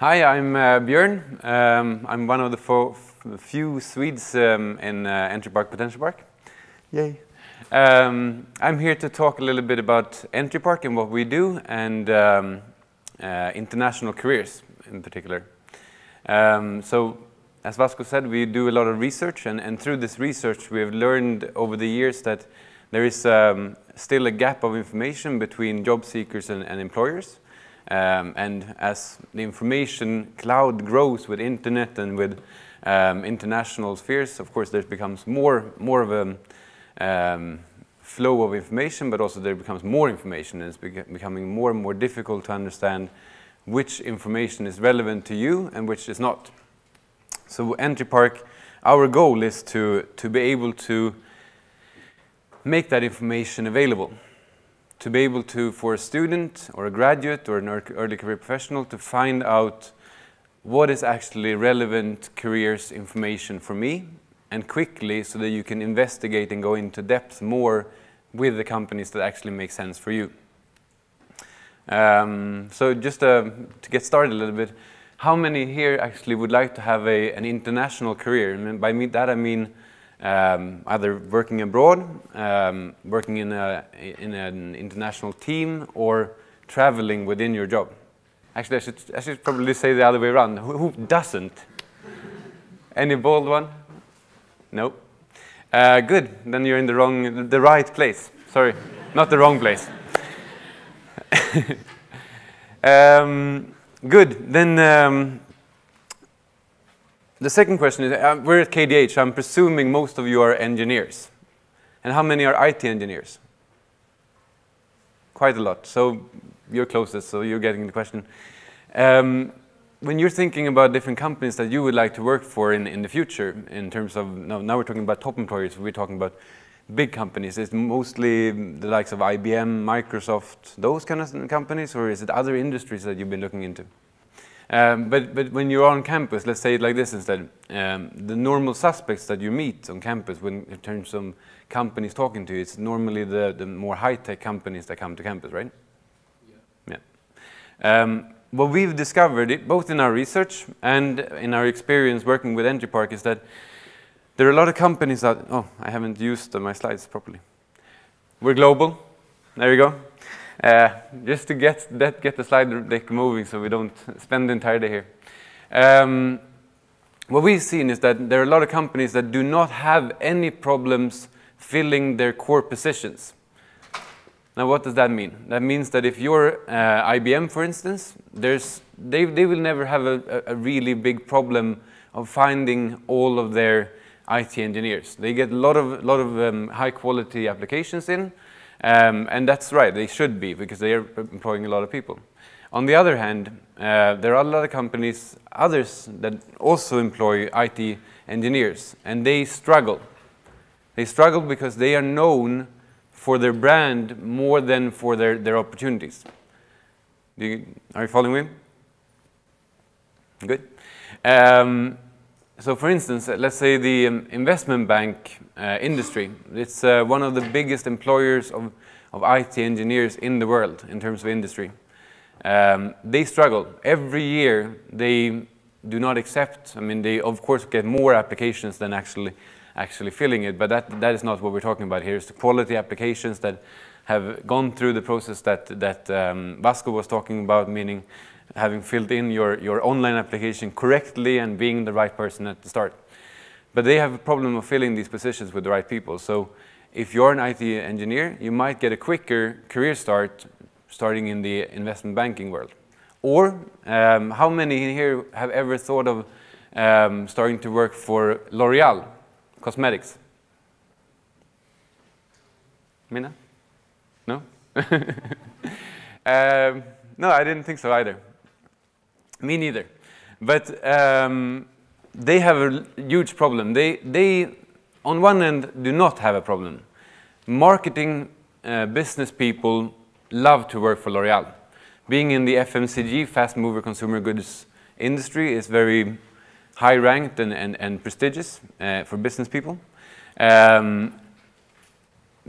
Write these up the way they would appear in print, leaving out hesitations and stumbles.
Hi, I'm Björn. I'm one of the few Swedes in Entrypark Potential Park. Yay! I'm here to talk a little bit about Entrypark and what we do, and international careers in particular. So, as Vasco said, we do a lot of research, and through this research we have learned over the years that there is still a gap of information between job seekers and employers. And as the information cloud grows with internet and with international spheres, of course there becomes more of a flow of information, but also there becomes more information, and it's becoming more and more difficult to understand which information is relevant to you and which is not. So Entrypark, our goal is to be able to make that information available. To be able to, for a student or a graduate or an early career professional, to find out what is actually relevant careers information for me, and quickly, so that you can investigate and go into depth more with the companies that actually make sense for you. So just to get started a little bit, how many here actually would like to have an international career? And by that I mean either working abroad, working in an international team, or traveling within your job. Actually, I should probably say the other way around. Who doesn't? Any bold one? No. Good. Then you're in the right place. Sorry, not the wrong place. Good. Then. The second question is, we're at KDH, I'm presuming most of you are engineers. And how many are IT engineers? Quite a lot, so you're closest, so you're getting the question. When you're thinking about different companies that you would like to work for in the future, in terms of, now we're talking about top employers, we're talking about big companies. Is it mostly the likes of IBM, Microsoft, those kind of companies, or is it other industries that you've been looking into? But when you're on campus, let's say it like this instead, the normal suspects that you meet on campus in terms of companies talking to you, it's normally the more high-tech companies that come to campus, right? Yeah. What we've discovered, both in our research and in our experience working with Entrypark, is that there are a lot of companies that, oh, I haven't used my slides properly. We're global. There you go. Just to get the slide deck moving so we don't spend the entire day here. What we've seen is that there are a lot of companies that do not have any problems filling their core positions. Now what does that mean? That means that if you're IBM, for instance, they will never have a really big problem of finding all of their IT engineers. They get a lot of high quality applications in. And that's right, they should be, because they are employing a lot of people. On the other hand, there are a lot of companies, others, that also employ IT engineers, and they struggle. They struggle because they are known for their brand more than for their opportunities. Are you following me? Good. So for instance, let's say the investment bank industry, it's one of the biggest employers of IT engineers in the world in terms of industry. They struggle. Every year they do not accept, I mean, they of course get more applications than actually filling it, but that is not what we're talking about here. It's the quality applications that have gone through the process that Vasco was talking about, meaning having filled in your online application correctly and being the right person at the start. But they have a problem of filling these positions with the right people. So if you're an IT engineer, you might get a quicker career start starting in the investment banking world. Or how many here have ever thought of starting to work for L'Oreal Cosmetics? Mina? No? No, I didn't think so either. Me neither. But they have a huge problem. They, on one end, do not have a problem. Marketing business people love to work for L'Oreal. Being in the FMCG, fast mover consumer goods industry, is very high ranked and prestigious for business people.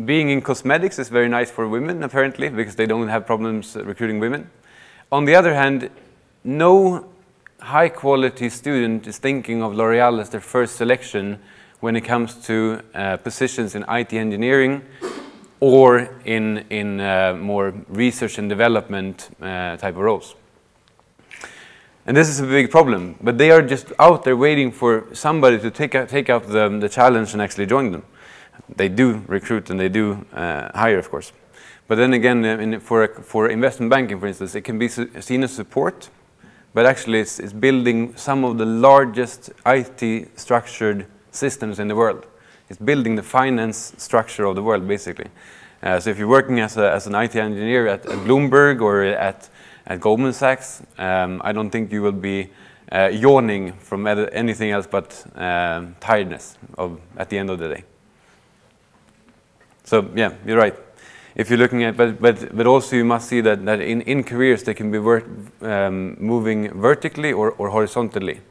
Being in cosmetics is very nice for women, apparently, because they don't have problems recruiting women. On the other hand, no high-quality student is thinking of L'Oreal as their first selection when it comes to positions in IT engineering or in more research and development type of roles. And this is a big problem, but they are just out there waiting for somebody to take up the challenge and actually join them. They do recruit and they do hire, of course. But then again, for investment banking, for instance, it can be seen as support, but actually it's building some of the largest IT structured systems in the world. It's building the finance structure of the world, basically. So if you're working as an IT engineer at Bloomberg or at Goldman Sachs, I don't think you will be yawning from anything else but tiredness at the end of the day. So yeah, you're right. If you're looking at, but also you must see that in careers they can be moving vertically or horizontally.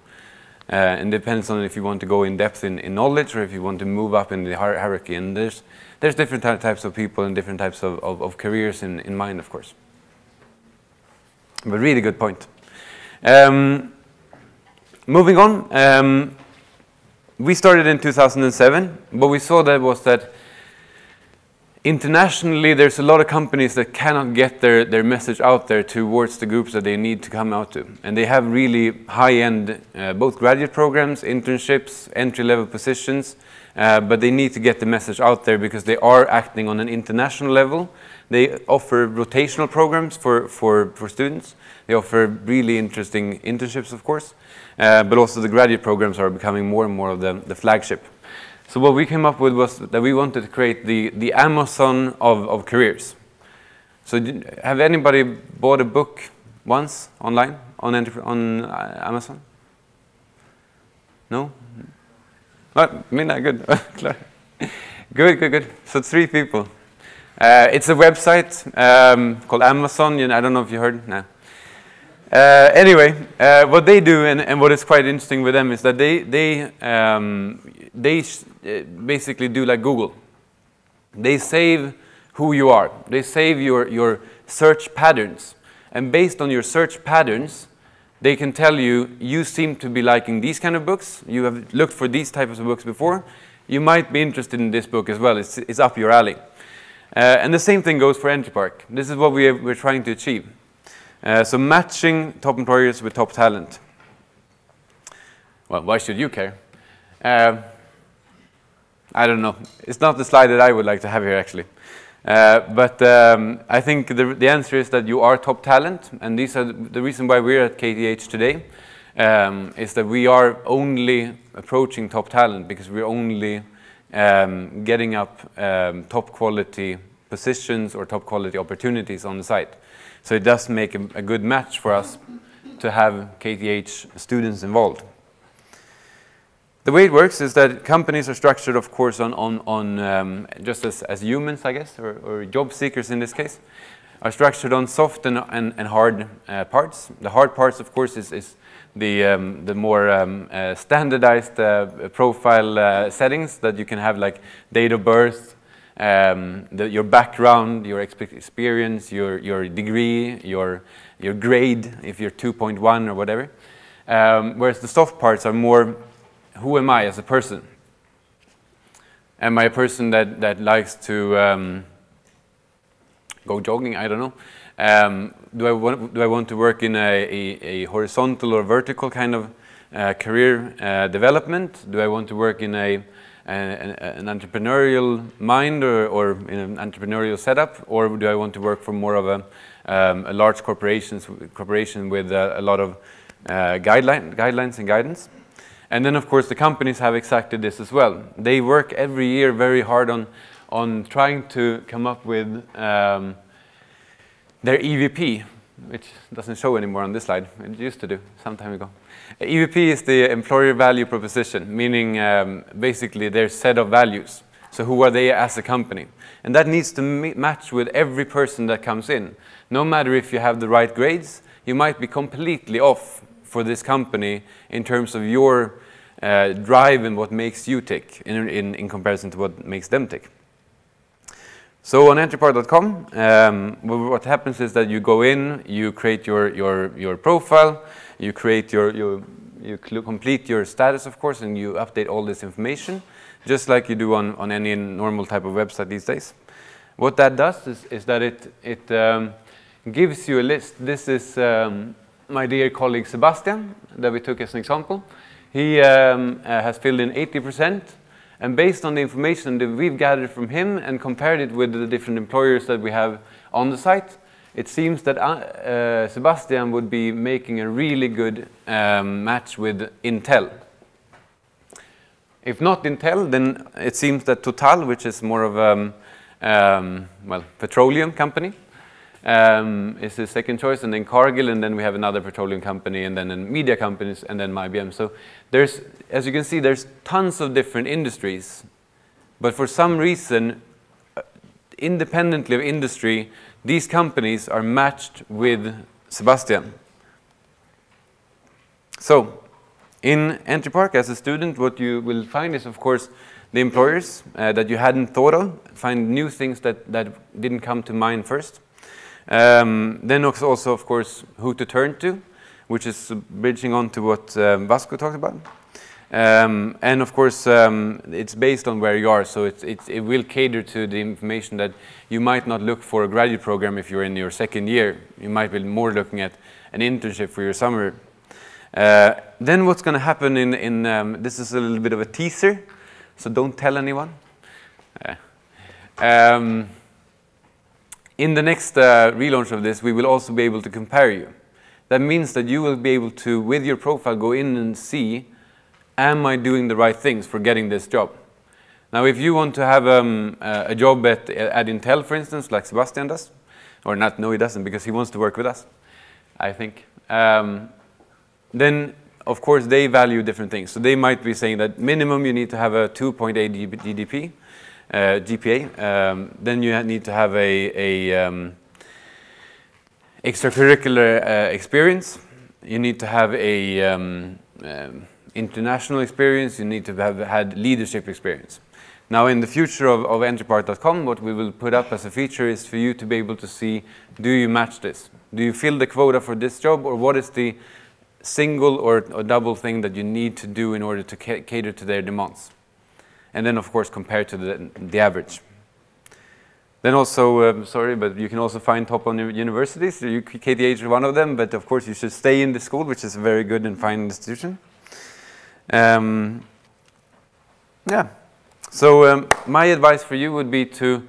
And depends on if you want to go in depth in knowledge or if you want to move up in the hierarchy. And there's different types of people and different types of careers in mind, of course. But really good point. Moving on, we started in 2007. What we saw was that internationally there's a lot of companies that cannot get their message out there towards the groups that they need to come out to. And they have really high-end both graduate programs, internships, entry-level positions, but they need to get the message out there because they are acting on an international level. They offer rotational programs for students. They offer really interesting internships, of course, but also the graduate programs are becoming more and more of the flagship. So what we came up with was that we wanted to create the Amazon of careers. So have anybody bought a book once online on Amazon? No? Mina, good. Good. So 3 people. It's a website called Amazon. I don't know if you heard. No. Anyway, what they do and what is quite interesting with them is that they basically do like Google. They save who you are. They save your search patterns. And based on your search patterns, they can tell you seem to be liking these kind of books. You have looked for these types of books before. You might be interested in this book as well. It's up your alley. And the same thing goes for Entrypark. This is what we're trying to achieve. So matching top employers with top talent. Well, why should you care? I don't know. It's not the slide that I would like to have here, actually. But I think the answer is that you are top talent, and these are the reason why we're at KTH today is that we are only approaching top talent because we're only getting up top quality positions or top quality opportunities on the site. So it does make a good match for us to have KTH students involved. The way it works is that companies are structured, of course, on just as humans, I guess, or job seekers in this case, are structured on soft and hard parts. The hard parts, of course, is the more standardized profile settings that you can have, like date of birth, your background, your experience, your degree, your grade, if you're 2.1 or whatever. Whereas the soft parts are more, who am I as a person? Am I a person that likes to go jogging? I don't know. Do I want to work in a horizontal or vertical kind of career development? Do I want to work in an entrepreneurial mind or in an entrepreneurial setup? Or do I want to work for more of a large corporation with a lot of guidelines and guidance? And then, of course, the companies have exactly this as well. They work every year very hard on trying to come up with their EVP, which doesn't show anymore on this slide. It used to do some time ago. EVP is the employer value proposition, meaning basically their set of values. So who are they as a company? And that needs to match with every person that comes in. No matter if you have the right grades, you might be completely off for this company in terms of your drive and what makes you tick in comparison to what makes them tick. So on Entrypark.com, what happens is that you go in, you create your profile, You create you complete your status, of course, and you update all this information, just like you do on any normal type of website these days. What that does is that it gives you a list. This is my dear colleague Sebastian that we took as an example. He has filled in 80%, and based on the information that we've gathered from him and compared it with the different employers that we have on the site, it seems that Sebastian would be making a really good match with Intl. If not Intl, then it seems that Total, which is more of well, petroleum company, is his second choice, and then Cargill, and then we have another petroleum company, and then media companies, and then IBM. So there's, as you can see, there's tons of different industries, but for some reason, independently of industry, these companies are matched with Sebastian. So in Entrypark, as a student, what you will find is, of course, the employers that you hadn't thought of, find new things that didn't come to mind first. Then also, of course, who to turn to, which is bridging on to what Vasco talked about. And of course, it's based on where you are, so it will cater to the information that you might not look for a graduate program if you're in your second year. You might be more looking at an internship for your summer. Then what's going to happen this is a little bit of a teaser, so don't tell anyone. In the next relaunch of this, we will also be able to compare you. That means that you will be able to, with your profile, go in and see, am I doing the right things for getting this job? Now, if you want to have a job at Intl, for instance, like Sebastian does, or not, no, he doesn't, because he wants to work with us, I think, then, of course, they value different things. So they might be saying that minimum you need to have a 2.8 GPA. Then you need to have a extracurricular experience. You need to have a international experience. You need to have had leadership experience. Now, in the future of Entrypark.com, what we will put up as a feature is for you to be able to see, do you match this? Do you fill the quota for this job, or what is the single or double thing that you need to do in order to cater to their demands? And then, of course, compare to the average. Then also, sorry, but you can also find top on universities. So KTH is one of them, but of course you should stay in the school, which is a very good and fine institution. Yeah. So my advice for you would be to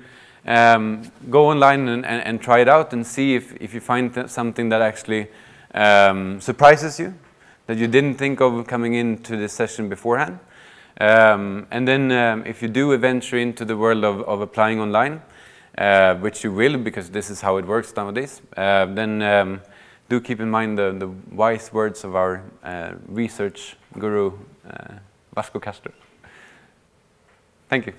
go online and try it out and see if you find something that actually surprises you, that you didn't think of coming into this session beforehand. And then if you do venture into the world of applying online, which you will, because this is how it works nowadays, then do keep in mind the wise words of our research guru, Vasco Castro. Thank you.